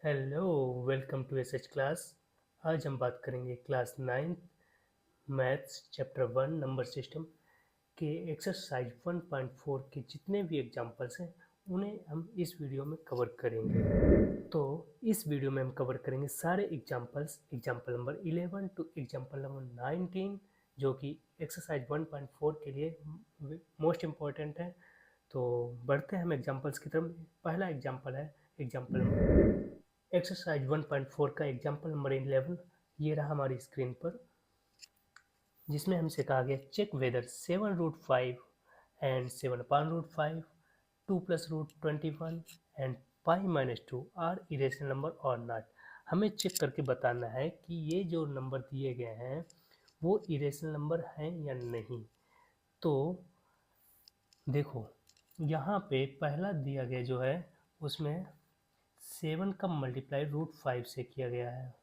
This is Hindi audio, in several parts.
Hello, welcome to SH class. आज हम बात करेंगे class 9 maths chapter 1 number system के एक्सरसाइज 1.4 के जितने भी एग्जांपल्स हैं उन्हें हम इस वीडियो में कवर करेंगे। तो इस वीडियो में हम कवर करेंगे सारे examples, example number 11 two example number 19, जो कि एक्सरसाइज 1.4 के लिए मोस्ट इम्पॉर्टेंट है। तो बढ़ते हैं हम एग्जांपल्स की तरफ। पहला एग्जांपल है एग्जांपल नंबर एक्सरसाइज 1.4 का एग्जांपल नंबर 11। ये रहा हमारी स्क्रीन पर, जिसमें हमसे कहा गया check whether 7√5 and 7/√5 2 plus root 21 and पाई-2 आर इरेशनल नंबर और नॉट। हमें चेक करके बताना है कि ये जो नंबर दिए गए हैं वो इरेशनल नंबर हैं या नहीं। तो देखो, यहाँ पे पहला दिया गया जो है उसमें 7 का मल्टीप्लाई √5 से किया गया है,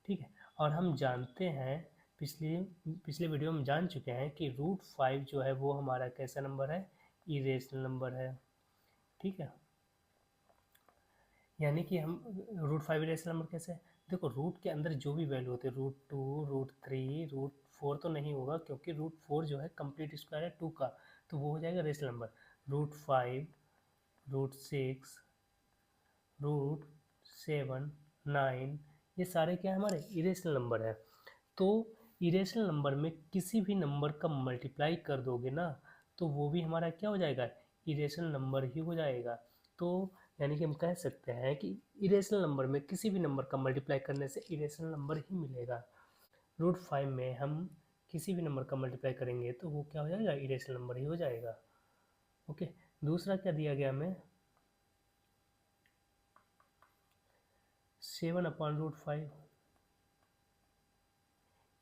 ठीक है। और हम जानते हैं, पिछले पिछले वीडियो में जान चुके हैं कि √5 जो है वो हमारा कैसा नंबर है, इरेशनल नंबर है, ठीक है। यानी कि हम √5 इरेशनल नंबर कैसे है, देखो रूट के अंदर जो भी वैल्यू होते हैं √2 √3 √4 तो नहीं होगा, क्योंकि √4 जो है कंप्लीट स्क्वायर है 2 का, तो वो हो जाएगा रेशनल नंबर। √5 √6 √7 9 ये सारे क्या है, हमारे इरेशनल नंबर है। तो इरेशनल नंबर में किसी भी नंबर का मल्टीप्लाई कर दोगे ना, तो वो भी हमारा क्या हो जाएगा, इरेशनल नंबर ही हो जाएगा। तो यानी कि हम कह सकते हैं कि इरेशनल नंबर में किसी भी नंबर का मल्टीप्लाई करने से इरेशनल नंबर ही मिलेगा। √5 में हम किसी भी नंबर का मल्टीप्लाई करेंगे तो वो क्या हो जाएगा, इरेशनल नंबर ही हो जाएगा। ओके, दूसरा क्या दिया गया हमें, 7/√5।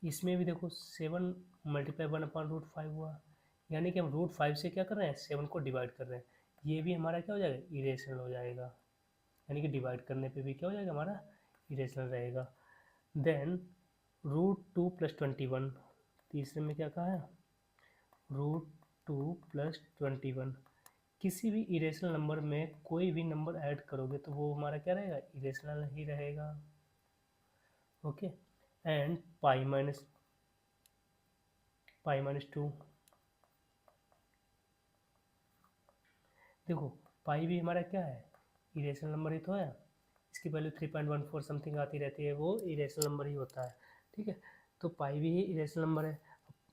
इसमें भी देखो 7 मल्टीप्लाई 1/√5 हुआ, यानी कि हम √5 से क्या कर रहे हैं, 7 को डिवाइड कर रहे हैं। ये भी हमारा क्या हो जाएगा, इरेशनल हो जाएगा। यानी कि डिवाइड करने पे भी क्या हो जाएगा, हमारा इरेशनल रहेगा। देन √2 + 21, तीसरे में क्या कहा है, √2 + 21। किसी भी इरेशनल नंबर में कोई भी नंबर ऐड करोगे तो वो हमारा क्या रहेगा, इरेशनल ही रहेगा। ओके, एंड पाई-2। देखो, पाई भी हमारा क्या है, इरेशनल नंबर ही तो है। इसकी वैल्यू 3.14 समथिंग आती रहती है, वो इरेशनल नंबर ही होता है, ठीक है। तो पाई भी इरेशनल नंबर है।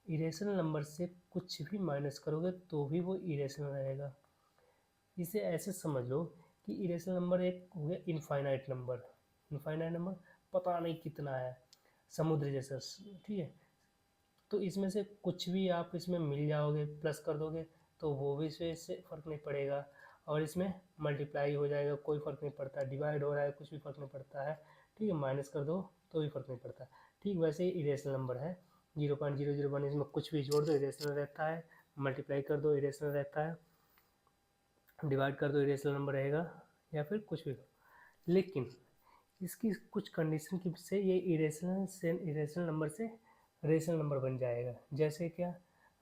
इरेशनल नंबर से कुछ भी माइनस करोगे तो भी वो इरेशनल रहेगा। इसे ऐसे समझ लो कि इरेशनल नंबर एक हो गया इनफाइनाइट नंबर। इनफाइनाइट नंबर पता नहीं कितना है, समुद्र जैसा, ठीक है। तो इसमें से कुछ भी आप इसमें मिल जाओगे, प्लस कर दोगे तो वो भी इससे फ़र्क नहीं पड़ेगा। और इसमें मल्टीप्लाई हो जाएगा, कोई फ़र्क नहीं पड़ता, डिवाइड हो रहा है कुछ भी फ़र्क नहीं पड़ता है, ठीक है। माइनस कर दो तो भी फ़र्क नहीं पड़ता। ठीक वैसे ही इरेशनल नंबर है 0.001, इसमें कुछ भी जोड़ दो इरेशनल रहता है, मल्टीप्लाई कर दो इरेशनल रहता है, डिवाइड कर दो इरेशनल नंबर रहेगा, या फिर कुछ भी। लेकिन इसकी कुछ कंडीशन की से ये इरेशनल नंबर से रेशनल नंबर बन जाएगा। जैसे क्या,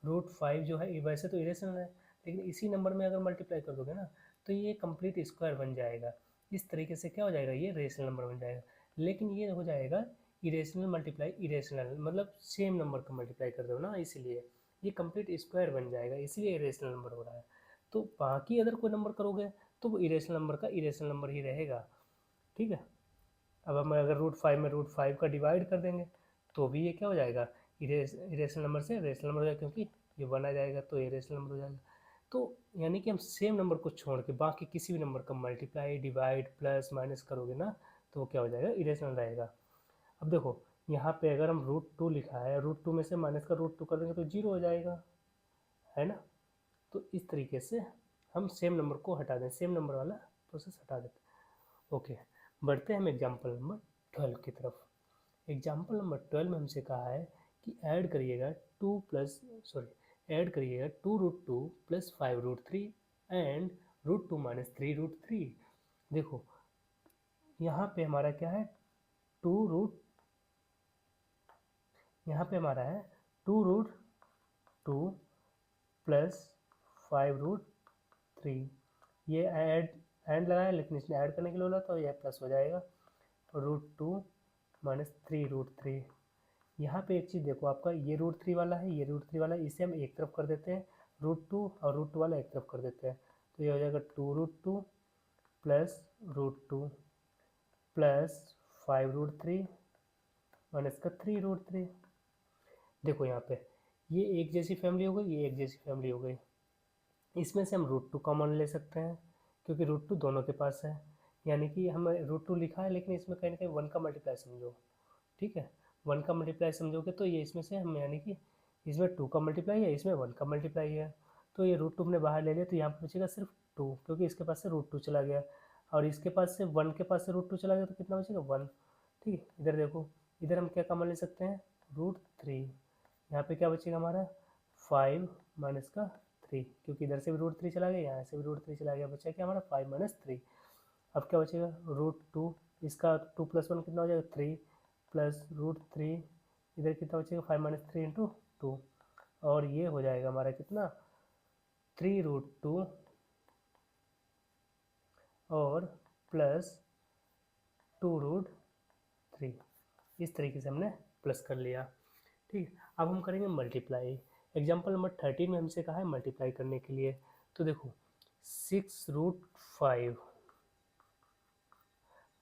√5 जो है वैसे तो इरेशनल है, लेकिन इसी नंबर में अगर मल्टीप्लाई कर दोगे ना तो ये कंप्लीट स्क्वायर बन जाएगा। इस तरीके से क्या हो जाएगा, ये रेशनल नंबर बन जाएगा। लेकिन ये हो जाएगा इरेशनल मल्टीप्लाई इरेशनल, मतलब सेम नंबर का मल्टीप्लाई कर दो ना, इसलिए ये कंप्लीट स्क्वायर बन जाएगा, इसलिए इरेशनल नंबर हो रहा है। तो बाकी अगर कोई नंबर करोगे तो वो इरेशनल नंबर का इरेशनल नंबर ही रहेगा, ठीक है। अब हम अगर √5 में √5 का डिवाइड कर देंगे तो भी ये क्या हो जाएगा, इरेशनल नंबर से रेशनल नंबर हो जाएगा, क्योंकि ये 1 आ जाएगा तो ये रेशनल नंबर हो जाएगा। तो यानी कि हम सेम नंबर को छोड़ के बाकी किसी भी नंबर का मल्टीप्लाई डिवाइड प्लस माइनस करोगे ना तो वो क्या हो जाएगा, इरेशनल रहेगा। अब देखो, यहाँ पे अगर हम √2 लिखा है, √2 में से माइनस का √2 कर देंगे तो 0 हो जाएगा, है ना। तो इस तरीके से हम सेम नंबर को हटा दें, सेम नंबर वाला प्रोसेस हटा देते हैं। ओके, बढ़ते हैं हम एग्जाम्पल नंबर 12 की तरफ। एग्जाम्पल नंबर 12 में हमसे कहा है कि ऐड करिएगा 2 + 5√3 एंड √2 - 3√3। देखो, यहाँ पे हमारा क्या है, टू रूट यहाँ पे हमारा है 2√2 + 5√3। ये ऐड एंड लगाया, लेकिन इसने ऐड करने के लिए बोला तो यह प्लस हो जाएगा, √2 माइनस 3√3। यहाँ पे एक चीज़ देखो, आपका ये √3 वाला है, ये √3 वाला है, इसे हम एक तरफ कर देते हैं, √2 और √2 वाला एक तरफ कर देते हैं, तो ये हो जाएगा 2√2 प्लस √2 प्लस 5√3 माइनस का 3√3। देखो यहाँ पे ये एक जैसी फैमिली हो गई, ये एक जैसी फैमिली हो गई। इसमें से हम √2 कॉमन ले सकते हैं, क्योंकि √2 दोनों के पास है, यानी कि हमें √2 लिखा है, लेकिन इसमें कहीं ना कहीं 1 का मल्टीप्लाई समझो, ठीक है। 1 का मल्टीप्लाई समझोगे तो ये इसमें से हम, यानी कि इसमें 2 का मल्टीप्लाई है, इसमें 1 का मल्टीप्लाई है, तो ये √2 हमने बाहर ले लिया, तो यहाँ पर बचेगा सिर्फ 2, क्योंकि इसके पास से √2 चला गया, और इसके पास से 1 के पास से √2 चला गया, तो कितना बचेगा 1। ठीक है, इधर देखो, इधर हम क्या कॉमन ले सकते हैं, √3, यहाँ पे क्या बचेगा हमारा 5 माइनस का 3, क्योंकि इधर से भी √3 चला गया, यहाँ से भी √3 चला गया, बचा क्या हमारा 5 माइनस 3। अब क्या बचेगा √2, इसका 2 + 1 कितना हो जाएगा 3 प्लस √3, इधर कितना बचेगा 5 माइनस 3 इंटू 2, और ये हो जाएगा हमारा कितना 3√2 और प्लस 2√3। इस तरीके से हमने प्लस कर लिया। ठीक है, अब हम करेंगे मल्टीप्लाई। एग्जाम्पल नंबर 13 में हमसे कहा है मल्टीप्लाई करने के लिए, तो देखो 6√5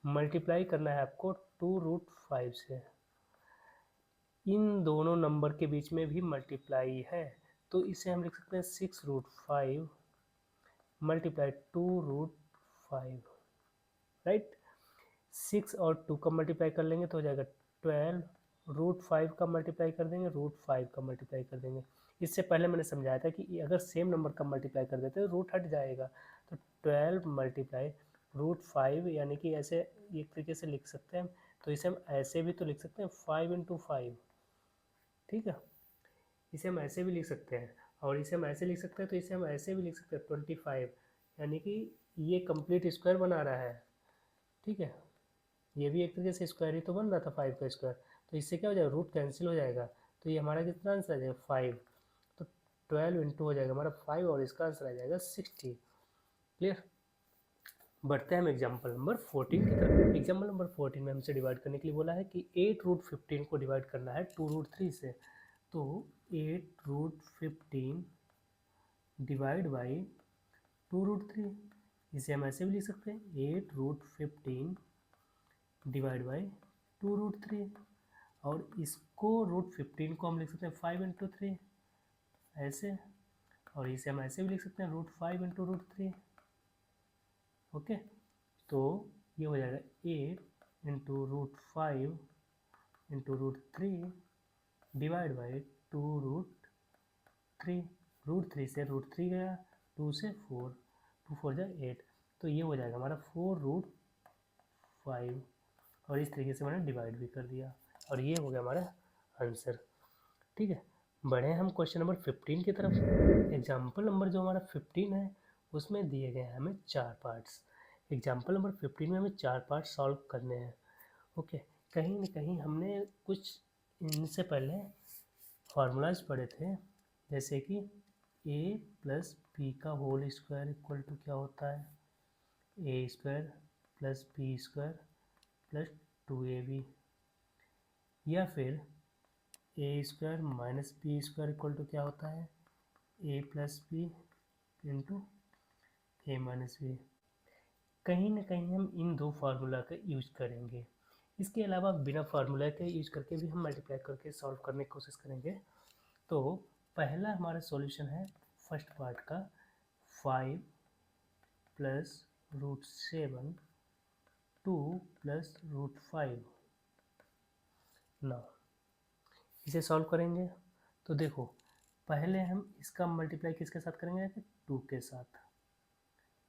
मल्टीप्लाई करना है आपको 2√5 से। इन दोनों नंबर के बीच में भी मल्टीप्लाई है, तो इसे हम लिख सकते हैं 6√5 मल्टीप्लाई 2√5, राइट। 6 और 2 का मल्टीप्लाई कर लेंगे तो हो जाएगा 12, √5 का मल्टीप्लाई कर देंगे, √5 का मल्टीप्लाई कर देंगे। इससे पहले मैंने समझाया था कि अगर सेम नंबर का मल्टीप्लाई कर देते तो रूट हट जाएगा, तो 12 मल्टीप्लाई √5, यानी कि ऐसे एक तरीके से लिख सकते हैं, तो इसे हम ऐसे भी तो लिख सकते हैं 5 × 5, ठीक है। इसे हम ऐसे भी लिख सकते हैं, और इसे हम ऐसे लिख सकते हैं, तो इसे हम ऐसे भी लिख सकते हैं 25, यानी कि ये कंप्लीट स्क्वायर बना रहा है, ठीक है। ये भी एक तरीके से स्क्वायर ही तो बन रहा था 5 का स्क्वायर, तो इससे क्या हो जाएगा रूट कैंसिल हो जाएगा, तो ये हमारा कितना आंसर आ जाएगा 5, तो 12 × हो जाएगा हमारा 5, और इसका आंसर आ जाएगा 60। क्लियर। बढ़ते हैं हम एग्जाम्पल नंबर 14 की तरफ। एग्जाम्पल नंबर 14 में हमसे डिवाइड करने के लिए बोला है कि 8√15 को डिवाइड करना है 2√3 से, तो 8√15 डिवाइड बाई 2√3, इसे हम ऐसे भी लिख सकते हैं 8√15 डिवाइड बाई 2√3, और इसको √15 को हम लिख सकते हैं 5 × 3 ऐसे, और इसे हम ऐसे भी लिख सकते हैं √5 × √3, ओके। तो ये हो जाएगा 8 × √5 × √3 डिवाइड बाई 2√3, √3 से √3 गया, 2 से 4, 2 4 जा 8, तो ये हो जाएगा हमारा 4√5, और इस तरीके से मैंने डिवाइड भी कर दिया, और ये हो गया हमारा आंसर। ठीक है, बढ़े हम क्वेश्चन नंबर 15 की तरफ। एग्जाम्पल नंबर जो हमारा 15 है उसमें दिए गए हैं हमें 4 पार्ट्स। एग्जाम्पल नंबर 15 में हमें 4 पार्ट सॉल्व करने हैं, ओके। कहीं ना कहीं हमने कुछ इनसे पहले फार्मूलाज पढ़े थे, जैसे कि a + b का होल स्क्वायर इक्वल टू क्या होता है, a² + b² + 2ab, या फिर a² - b² इक्वल टू क्या होता है, a + b × a - b। कहीं ना कहीं हम इन दो फार्मूला का यूज करेंगे, इसके अलावा बिना फार्मूला के यूज करके भी हम मल्टीप्लाई करके सॉल्व करने की कोशिश करेंगे। तो पहला हमारा सॉल्यूशन है फर्स्ट पार्ट का 5 + √7 2 + √5। ना इसे सॉल्व करेंगे, तो देखो पहले हम इसका मल्टीप्लाई किसके साथ करेंगे, 2 के साथ,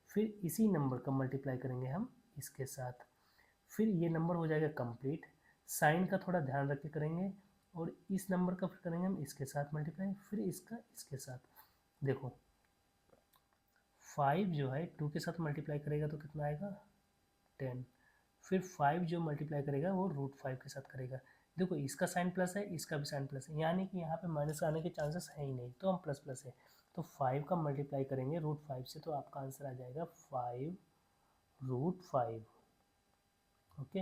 फिर इसी नंबर का मल्टीप्लाई करेंगे हम इसके साथ, फिर ये नंबर हो जाएगा कंप्लीट। साइन का थोड़ा ध्यान रख के करेंगे, और इस नंबर का फिर करेंगे हम इसके साथ मल्टीप्लाई, फिर इसका इसके साथ। देखो 5 जो है 2 के साथ मल्टीप्लाई करेगा तो कितना आएगा 10, फिर 5 जो मल्टीप्लाई करेगा वो √5 के साथ करेगा। देखो इसका साइन प्लस है, इसका भी साइन प्लस है, यानी कि यहाँ पे माइनस आने के चांसेस है ही नहीं, तो हम प्लस प्लस है, तो 5 का मल्टीप्लाई करेंगे √5 से, तो आपका आंसर आ जाएगा 5 √5। ओके,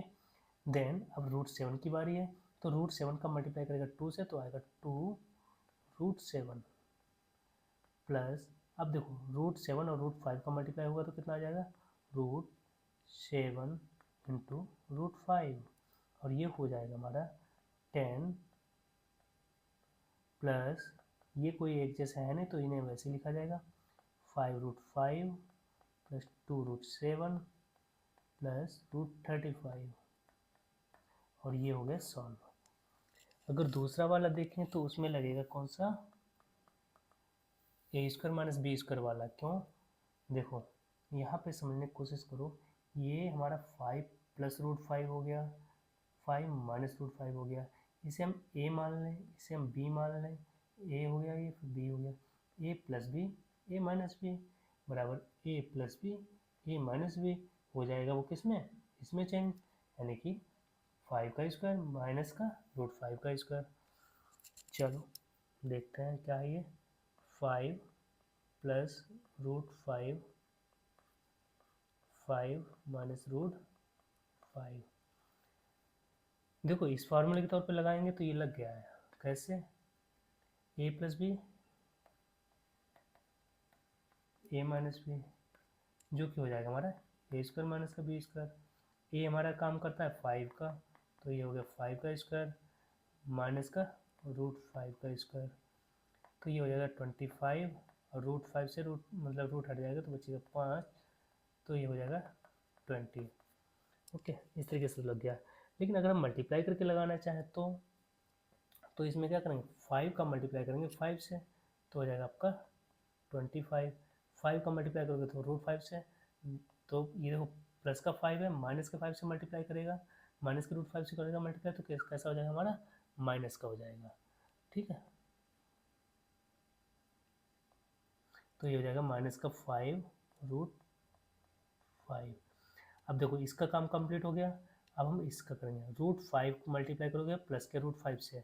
देन अब √7 की बारी है, तो √7 का मल्टीप्लाई करेगा 2 से, तो आएगा 2√7 प्लस, अब देखो √7 और √5 का मल्टीप्लाई होगा तो कितना आ जाएगा, √7 इंटू √5, और ये हो जाएगा हमारा 10 प्लस, ये कोई एक जैसा है नहीं तो इन्हें वैसे ही लिखा जाएगा, 5√5 प्लस 2√7 प्लस √35, और ये हो गया सॉल्व। अगर दूसरा वाला देखें तो उसमें लगेगा कौन सा, a² माइनस b² वाला। क्यों, देखो यहाँ पे समझने की कोशिश करो, ये हमारा 5 प्लस √5 हो गया, 5 माइनस √5 हो गया, इसे हम a मान लें, इसे हम b मान लें, a हो गया ये, फिर b हो गया, a plus b a minus b बराबर a plus b a minus b हो जाएगा, वो किस में, इसमें चेंज, यानी कि 5 का स्क्वायर माइनस का √5 का स्क्वायर। चलो देखते हैं क्या है ये, 5 प्लस √5, 5 माइनस √5, देखो इस फार्मूले के तौर पे लगाएंगे तो ये लग गया है, कैसे, a plus b a minus b, जो कि हो जाएगा हमारा a² माइनस का b², a हमारा काम करता है 5 का, तो ये हो गया 5 का स्क्वायर माइनस का √5 का स्क्वायर, तो ये हो जाएगा 25, और √5 से मतलब रूट हट जाएगा तो बचेगा 5, तो ये हो जाएगा 20। ओके, इस तरीके से लग गया। लेकिन अगर हम मल्टीप्लाई करके लगाना चाहें तो इसमें क्या करेंगे, 5 का मल्टीप्लाई करेंगे 5 से, तो हो जाएगा आपका 25, 5 का मल्टीप्लाई करोगे तो √5 से, तो ये देखो प्लस का 5 है, माइनस के 5 से मल्टीप्लाई करेगा, माइनस के √5 से करेगा मल्टीप्लाई, तो कैसा हो जाएगा हमारा, माइनस का हो जाएगा, ठीक है, तो ये हो जाएगा माइनस का 5√5। अब देखो इसका काम कंप्लीट हो गया, अब हम इसका करेंगे, √5 मल्टीप्लाई करोगे प्लस के √5 से,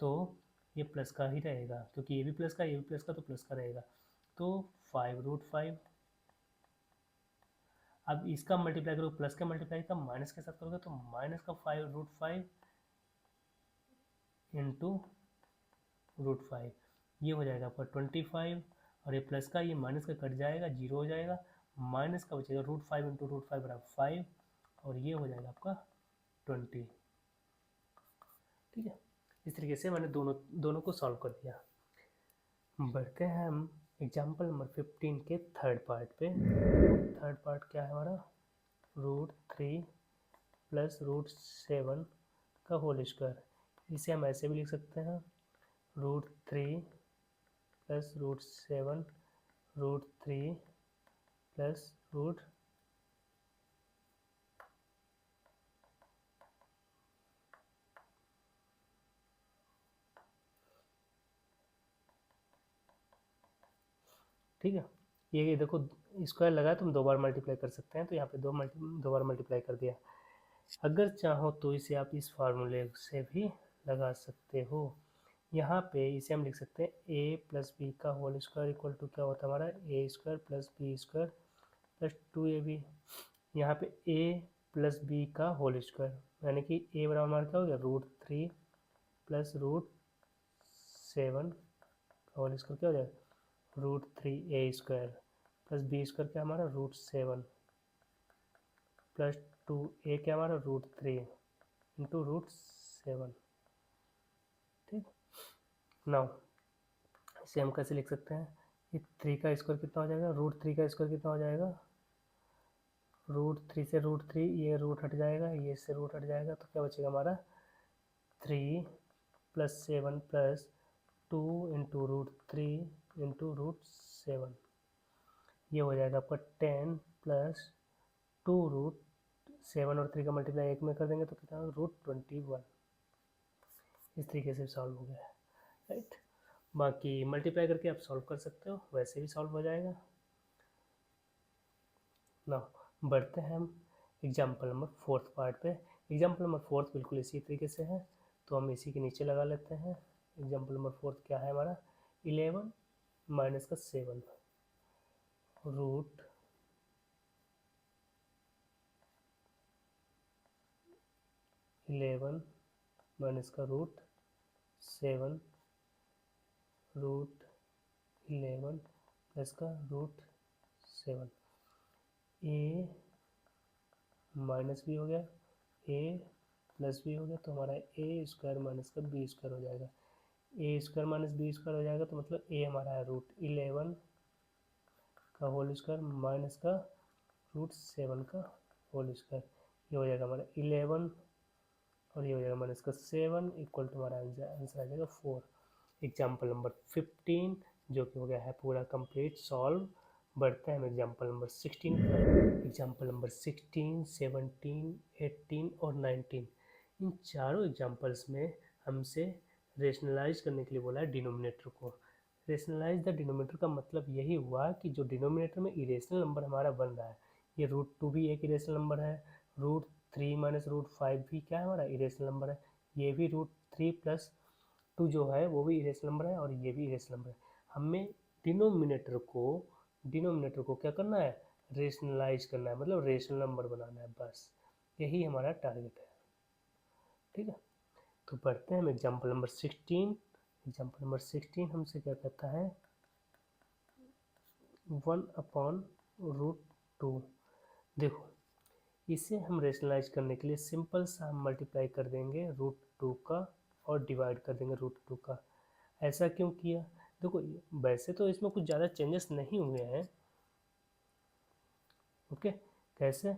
तो ये प्लस का ही रहेगा, क्योंकि ये भी प्लस का ये भी प्लस का, तो प्लस का रहेगा, तो 5√5। अब इसका मल्टीप्लाई करोगे प्लस का मल्टीप्लाई का माइनस के साथ करोगे तो माइनस का 5√5 इंटू √5, ये हो जाएगा आपका 25, और ये प्लस का ये माइनस का कट जाएगा, जीरो हो जाएगा, माइनस का बचेगा √5 इंटू √5 बराबर 5, और ये हो जाएगा आपका 20, ठीक है। इस तरीके से मैंने दोनों को सॉल्व कर दिया। बढ़ते हैं हम एग्जाम्पल नंबर 15 के थर्ड पार्ट पे। थर्ड पार्ट क्या है हमारा, √3 प्लस √7 का होल स्क्वायर, इसे हम ऐसे भी लिख सकते हैं, √3 प्लस √7 √3 प्लस √, ठीक है। ये देखो स्क्वायर लगा है, तुम 2 बार मल्टीप्लाई कर सकते हैं, तो यहाँ पे दो बार मल्टीप्लाई कर दिया। अगर चाहो तो इसे आप इस फार्मूले से भी लगा सकते हो, यहाँ पे इसे हम लिख सकते हैं a प्लस बी का होल स्क्वायर इक्वल टू क्या होता है हमारा, a² plus b² plus 2ab, यहाँ पे a प्लस b का होल स्क्वायर, यानी कि a बराबर हमारा क्या हो गया, √3 प्लस √7 का होल स्क्वायर क्या हो जाएगा, √3a² प्लस b² क्या हमारा, √7 प्लस 2a क्या हमारा, √3 इंटू √7, ठीक। नाउ इसे हम कैसे लिख सकते हैं, ये 3 का स्क्वायर कितना हो जाएगा, √3 का स्क्वायर कितना हो जाएगा, √3 से √3 ये रूट हट जाएगा, ये से रूट हट जाएगा, तो क्या बचेगा हमारा 3 प्लस 7 प्लस 2 इंटू √3 इंटू √7, ये हो जाएगा आपका 10 प्लस 2√7 और 3 का मल्टीप्लाई एक में कर देंगे तो कितना √21। इस तरीके से सॉल्व हो गया है, राइट। बाकी मल्टीप्लाई करके आप सॉल्व कर सकते हो, वैसे भी सॉल्व हो जाएगा ना। बढ़ते हैं हम एग्जाम्पल नंबर 4th पार्ट पे। एग्जाम्पल नंबर 4th बिल्कुल इसी तरीके से है, तो हम इसी के नीचे लगा लेते हैं। एग्जाम्पल नंबर 4th क्या है हमारा, 11 माइनस का 7 रूट 11 माइनस का रूट 7 रूट 11 प्लस का रूट 7। ए माइनस बी हो गया, ए प्लस बी हो गया, तो हमारा ए स्क्वायर माइनस का बी स्क्वायर हो जाएगा। ए स्क्वायर माइनस बी स्क्वायर हो जाएगा, तो मतलब ए हमारा है रूट 11 का होल स्क्वायर माइनस का रूट 7 का होल स्क्वायर। ये हो जाएगा हमारा 11 और ये हो जाएगा माइनस का 7 इक्वल टू हमारा आंसर आ जाएगा 4। एग्जाम्पल नंबर 15 जो कि हो गया है पूरा कंप्लीट सॉल्व। बढ़ते हैं हम एग्जाम्पल नंबर 16 पर। एग्जाम्पल नंबर 16, 17, 18 और 19, इन चारों एग्जाम्पल्स में हमसे रेशनलाइज करने के लिए बोला है डिनोमिनेटर को। रेशनलाइज द डिनोमिनेटर का मतलब यही हुआ कि जो डिनोमिनेटर में इरेशनल नंबर हमारा बन रहा है, ये रूट 2 भी एक इरेशनल नंबर है, रूट 3 माइनस रूट 5 भी क्या है हमारा इरेशनल नंबर है, ये भी रूट 3 प्लस 2 जो है वो भी इरेशनल नंबर है और ये भी इरेशनल नंबर है। हमें डिनोमिनेटर को क्या करना है, रेशनलाइज करना है, मतलब रेशनल नंबर बनाना है, बस यही हमारा टारगेट है। ठीक है, तो पढ़ते हैं हम एग्जाम्पल नंबर 16। एग्जाम्पल नंबर 16 हमसे क्या कहता है, 1/√2। देखो इसे हम रेशनलाइज करने के लिए सिंपल सा हम मल्टीप्लाई कर देंगे √2 का और डिवाइड कर देंगे √2 का। ऐसा क्यों किया, देखो वैसे तो इसमें कुछ ज़्यादा चेंजेस नहीं हुए हैं। ओके, कैसे,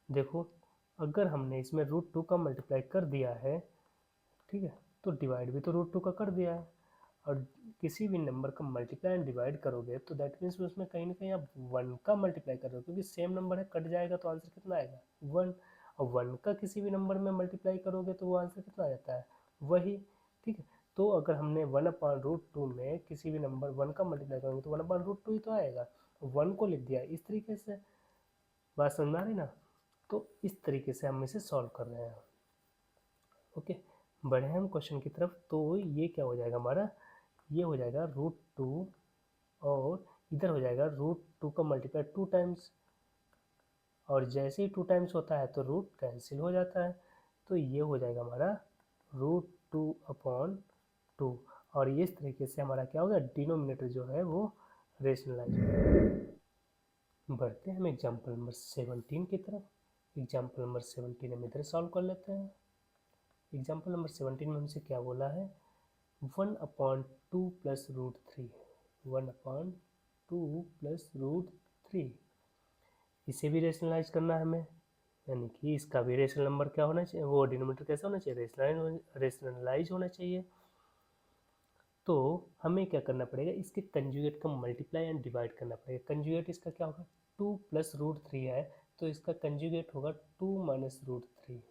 देखो अगर हमने इसमें √2 का मल्टीप्लाई कर दिया है, ठीक है, तो डिवाइड भी तो √2 का कर दिया है। और किसी भी नंबर का मल्टीप्लाई एंड डिवाइड करोगे तो दैट मीन्स उसमें कहीं ना कहीं आप 1 का मल्टीप्लाई कर रहे हो, क्योंकि सेम नंबर है, कट जाएगा तो आंसर कितना आएगा 1। और 1 का किसी भी नंबर में मल्टीप्लाई करोगे तो वो आंसर कितना आ जाता है वही। ठीक है, तो अगर हमने 1/√2 में किसी भी नंबर 1 का मल्टीप्लाई करोगे तो 1/√2 ही तो आएगा। 1 को लिख दिया इस तरीके से, बात समझ में आ रही ना। तो इस तरीके से हम इसे सॉल्व कर रहे हैं। ओके, बढ़े हम क्वेश्चन की तरफ। तो ये क्या हो जाएगा हमारा, ये हो जाएगा √2 और इधर हो जाएगा √2 का मल्टीप्लाई 2 टाइम्स, और जैसे ही 2 टाइम्स होता है तो रूट कैंसिल हो जाता है, तो ये हो जाएगा हमारा √2/2। और इस तरीके से हमारा क्या होगा, डिनोमिनेटर जो है वो रेशनलाइज होगा। बढ़ते हैं हम एग्जाम्पल नंबर 17 की तरफ। एग्जाम्पल नंबर 17 हम इधर सॉल्व कर लेते हैं। एग्जाम्पल नंबर 17 में हमसे क्या बोला है, 1/2 प्लस √3, 1/2 प्लस √3। इसे भी रेशनलाइज करना है हमें, यानी कि इसका भी रेशनल नंबर क्या होना चाहिए, वो डिनोमिनेटर कैसा होना चाहिए, रेशनलाइज होना चाहिए। तो हमें क्या करना पड़ेगा, इसके कंजुगेट का मल्टीप्लाई एंड डिवाइड करना पड़ेगा। कंजुगेट इसका क्या होगा, 2 प्लस √3 है, तो इसका कंजुगेट होगा 2 माइनस √3।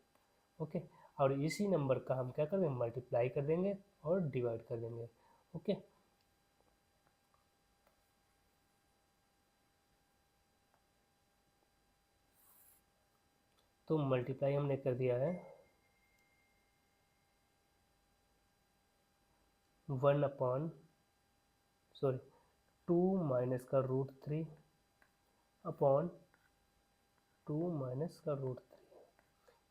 ओके, और इसी नंबर का हम क्या कर देंगे, मल्टीप्लाई कर देंगे और डिवाइड कर देंगे। ओके, तो मल्टीप्लाई हमने कर दिया है 2 माइनस का √3 अपॉन 2 माइनस का √3।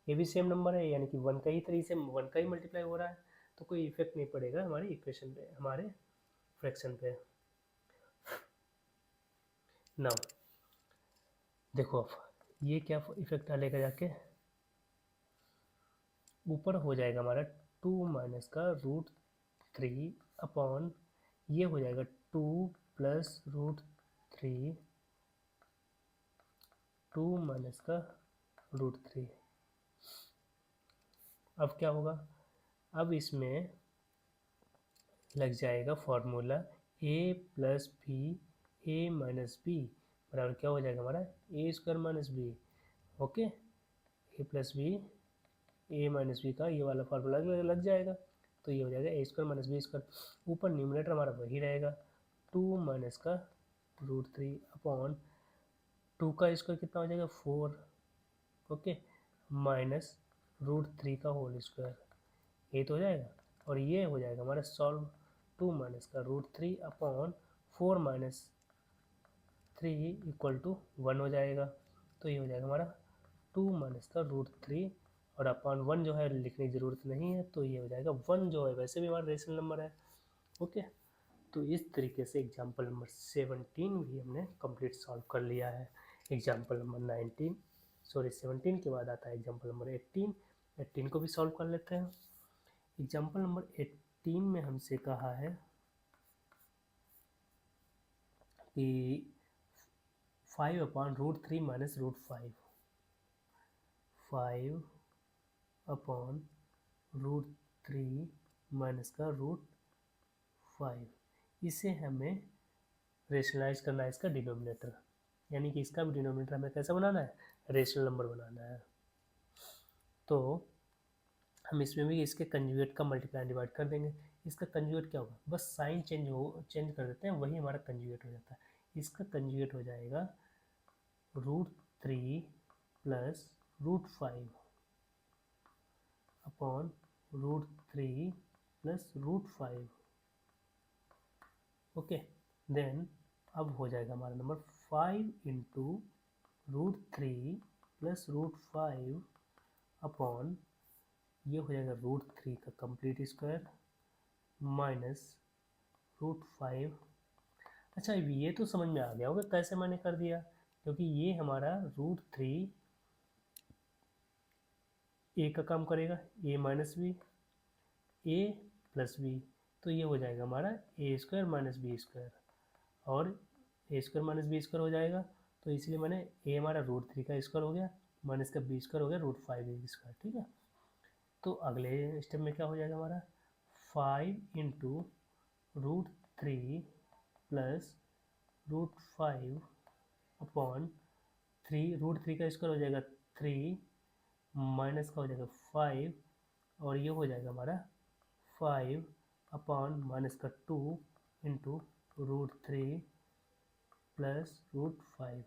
ये भी सेम नंबर है, यानी कि 1 का ही तरीके से 1 का ही मल्टीप्लाई हो रहा है, तो कोई इफेक्ट नहीं पड़ेगा हमारी इक्वेशन पे, हमारे फ्रैक्शन पे। नाउ देखो अब ये क्या इफेक्ट डालेगा, जाके ऊपर हो जाएगा हमारा 2 माइनस का √3 अपॉन ये हो जाएगा 2 प्लस √3, 2 माइनस का √3। अब क्या होगा, अब इसमें लग जाएगा formula a plus b a minus b बराबर क्या हो जाएगा हमारा a square minus b. Okay, a plus b a minus b का ये वाला फार्मूला लग जाएगा, तो ये हो जाएगा ए स्क्वायर माइनस बी स्क्वायर। ऊपर न्यूमरेटर हमारा वही रहेगा, 2 माइनस का √3 अपॉन 2 का स्क्वायर कितना हो जाएगा 4, ओके, माइनस √3 का होल स्क्वायर, ये तो हो जाएगा। और ये हो जाएगा हमारा सॉल्व, 2 माइनस का √3 अपॉन 4 माइनस 3 इक्वल टू 1 हो जाएगा। तो ये हो जाएगा हमारा 2 माइनस का √3 और अपॉन 1 जो है लिखने की ज़रूरत नहीं है, तो ये हो जाएगा 1 जो है वैसे भी हमारा रेशनल नंबर है। ओके, तो इस तरीके से एग्जाम्पल नंबर 17 भी हमने कंप्लीट सॉल्व कर लिया है। एग्जाम्पल नंबर 17 के बाद आता है एग्जाम्पल नंबर 18 को भी सॉल्व कर लेते हैं। एग्जाम्पल नंबर 18 में हमसे कहा है कि 5/√3 माइनस √5, 5/√3 माइनस का √5, इसे हमें रेशनलाइज करना है इसका डिनोमिनेटर, यानी कि इसका भी डिनोमिनेटर हमें कैसा बनाना है, रेशनल नंबर बनाना है। तो हम इसमें भी इसके कंजुगेट का मल्टीप्लाई डिवाइड कर देंगे। इसका कंजुगेट क्या होगा, बस साइन चेंज कर देते हैं, वही हमारा कंजुगेट हो जाता है। इसका कंजुगेट हो जाएगा √3 plus √5 upon √3 plus √5। Okay, then अब हो जाएगा हमारा नंबर 5 इंटू √3 प्लस √5 अपॉन ये हो जाएगा √3 का कंप्लीट स्क्वायर माइनस √5। अच्छा, ये तो समझ में आ गया होगा कैसे मैंने कर दिया, क्योंकि ये हमारा √3 ए का काम करेगा, ए माइनस बी, ए प्लस बी, तो ये हो जाएगा हमारा a square minus B square, और ए स्क्वायर माइनस बी स्क्वायर हो जाएगा, तो इसलिए मैंने ए हमारा √3 का स्क्वायर हो गया माइनस का बी स्क्वायर हो गया √5 ए स्क्वायर। ठीक है, तो अगले स्टेप में क्या हो जाएगा हमारा 5 इंटू √3 प्लस √5 अपॉन 3, √3 का स्क्वायर हो जाएगा 3 माइनस का हो जाएगा 5, और ये हो जाएगा हमारा 5 अपॉन माइनस का 2 इंटू √3 प्लस √5।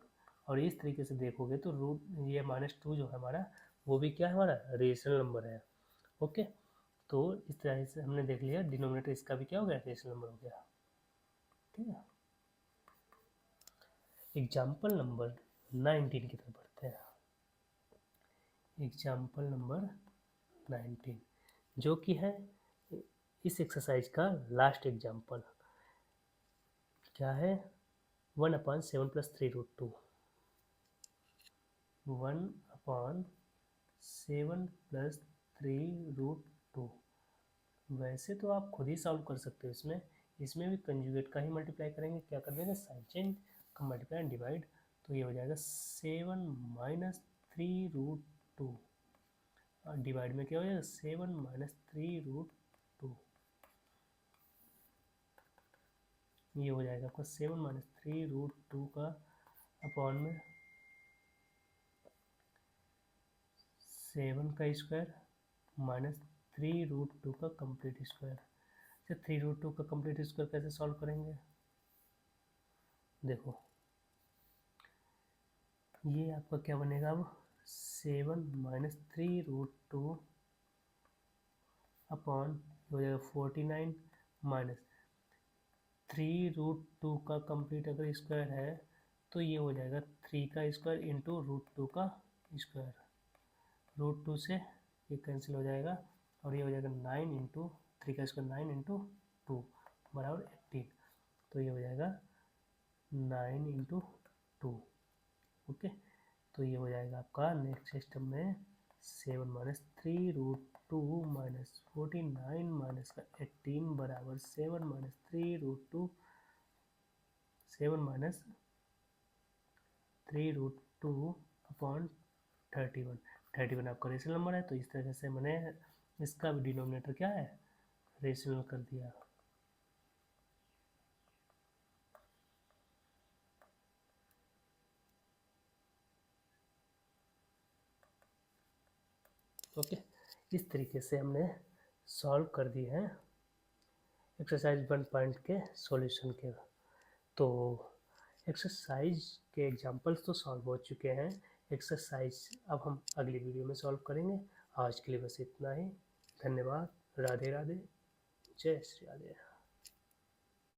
और इस तरीके से देखोगे तो ये -2 जो है हमारा, वो भी क्या है, हमारा रेशनल नंबर है। ओके, तो इस तरह से हमने देख लिया डिनोमिनेटर इसका भी क्या हो गया, रेशनल नंबर हो गया। ठीक है, एग्जाम्पल नंबर 19 की तरफ बढ़ते हैं। एग्जाम्पल नंबर 19 जो कि है इस एक्सरसाइज का लास्ट एग्जाम्पल, क्या है, 1/7 प्लस 3√2, 1/7 प्लस 3√2। वैसे तो आप खुद ही सॉल्व कर सकते हो, इसमें भी कंजुगेट का ही मल्टीप्लाई करेंगे, क्या कर देंगे, साइन चेंज का मल्टीप्लाई एंड डिवाइड, तो ये हो जाएगा 7 माइनस 3√2, और डिवाइड में क्या हो जाएगा 7 माइनस 3√2, ये हो जाएगा आपका 7 माइनस 3√2 का अपॉन में 7 का स्क्वायर माइनस 3√2 का कंप्लीट स्क्वायर। अच्छा, 3√2 का कंप्लीट स्क्वायर कैसे सॉल्व करेंगे, देखो ये आपका क्या बनेगा, अब 7 माइनस 3√2 अपॉन हो जाएगा 49 माइनस 3√2 का कंप्लीट अगर स्क्वायर है तो ये हो जाएगा 3 का स्क्वायर इंटू √2 का स्क्वायर, √2 से ये कैंसिल हो जाएगा, और ये हो जाएगा 9 इंटू 3 का स्क्वायर 9 इंटू 2 बराबर 18, तो ये हो जाएगा 9 इंटू 2। ओके, तो ये हो जाएगा आपका नेक्स्ट सिस्टम में 7 माइनस 3√2 माइनस 49 माइनस का 18 बराबर 7 माइनस 3√2 7 माइनस 3√2 अपॉन 31 आपका रेशनल नंबर है, तो इस तरह से मैंने इसका भी डिनोमिनेटर क्या है, रेशनल कर दिया। ओके, इस तरीके से हमने सॉल्व कर दिए हैं एक्सरसाइज 1 पॉइंट के सॉल्यूशन के। तो एक्सरसाइज के एग्जांपल्स तो सॉल्व हो चुके हैं, एक्सरसाइज अब हम अगली वीडियो में सॉल्व करेंगे। आज के लिए बस इतना ही, धन्यवाद, राधे राधे, जय श्री राधे।